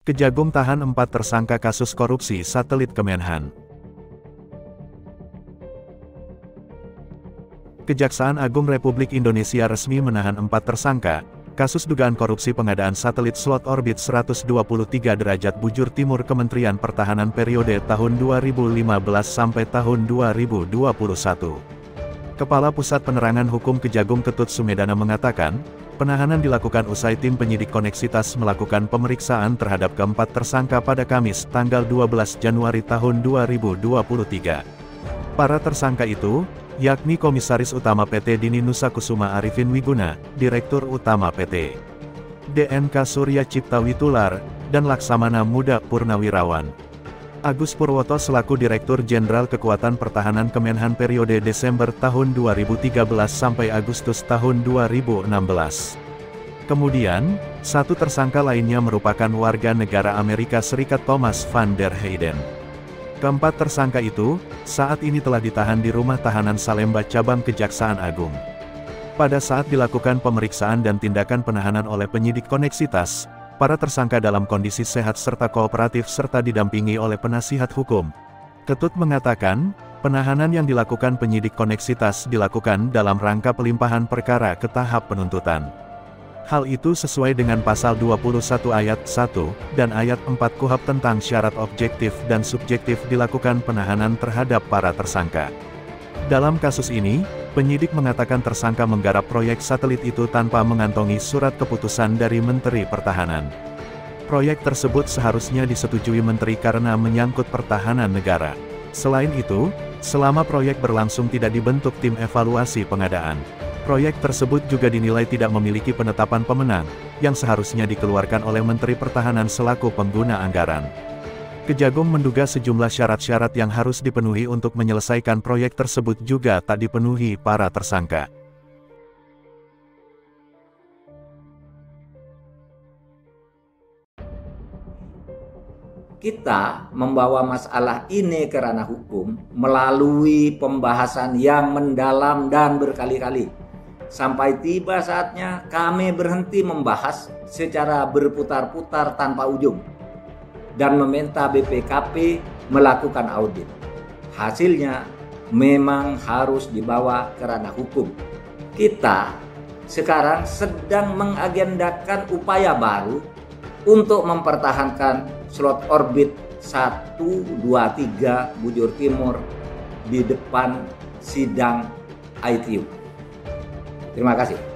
Kejagung tahan 4 tersangka kasus korupsi satelit Kemenhan. Kejaksaan Agung Republik Indonesia resmi menahan 4 tersangka, kasus dugaan korupsi pengadaan satelit slot orbit 123 derajat bujur timur Kementerian Pertahanan periode tahun 2015 sampai tahun 2021. Kepala Pusat Penerangan Hukum Kejagung Ketut Sumedana mengatakan, penahanan dilakukan usai tim penyidik Koneksitas melakukan pemeriksaan terhadap keempat tersangka pada Kamis, tanggal 12 Januari tahun 2023. Para tersangka itu, yakni Komisaris Utama PT Dini Nusa Kusuma Arifin Wiguna, Direktur Utama PT DNK Surya Cipta Witular, dan Laksamana Muda Purnawirawan. Agus Purwoto selaku Direktur Jenderal Kekuatan Pertahanan Kemenhan periode Desember tahun 2013 sampai Agustus tahun 2016. Kemudian, satu tersangka lainnya merupakan warga negara Amerika Serikat Thomas van der Heyden. Keempat tersangka itu, saat ini telah ditahan di rumah tahanan Salemba Cabang Kejaksaan Agung. Pada saat dilakukan pemeriksaan dan tindakan penahanan oleh penyidik Koneksitas, para tersangka dalam kondisi sehat serta kooperatif serta didampingi oleh penasihat hukum. Ketut mengatakan, penahanan yang dilakukan penyidik Koneksitas dilakukan dalam rangka pelimpahan perkara ke tahap penuntutan. Hal itu sesuai dengan pasal 21 ayat 1 dan ayat 4 KUHP tentang syarat objektif dan subjektif dilakukan penahanan terhadap para tersangka. Dalam kasus ini, penyidik mengatakan tersangka menggarap proyek satelit itu tanpa mengantongi surat keputusan dari Menteri Pertahanan. Proyek tersebut seharusnya disetujui Menteri karena menyangkut pertahanan negara. Selain itu, selama proyek berlangsung tidak dibentuk tim evaluasi pengadaan. Proyek tersebut juga dinilai tidak memiliki penetapan pemenang, yang seharusnya dikeluarkan oleh Menteri Pertahanan selaku pengguna anggaran. Kejagung menduga sejumlah syarat-syarat yang harus dipenuhi untuk menyelesaikan proyek tersebut juga tak dipenuhi para tersangka. Kita membawa masalah ini ke ranah hukum melalui pembahasan yang mendalam dan berkali-kali. Sampai tiba saatnya kami berhenti membahas secara berputar-putar tanpa ujung dan meminta BPKP melakukan audit. Hasilnya memang harus dibawa ke ranah hukum. Kita sekarang sedang mengagendakan upaya baru untuk mempertahankan slot orbit 123 bujur timur di depan sidang ITU. Terima kasih.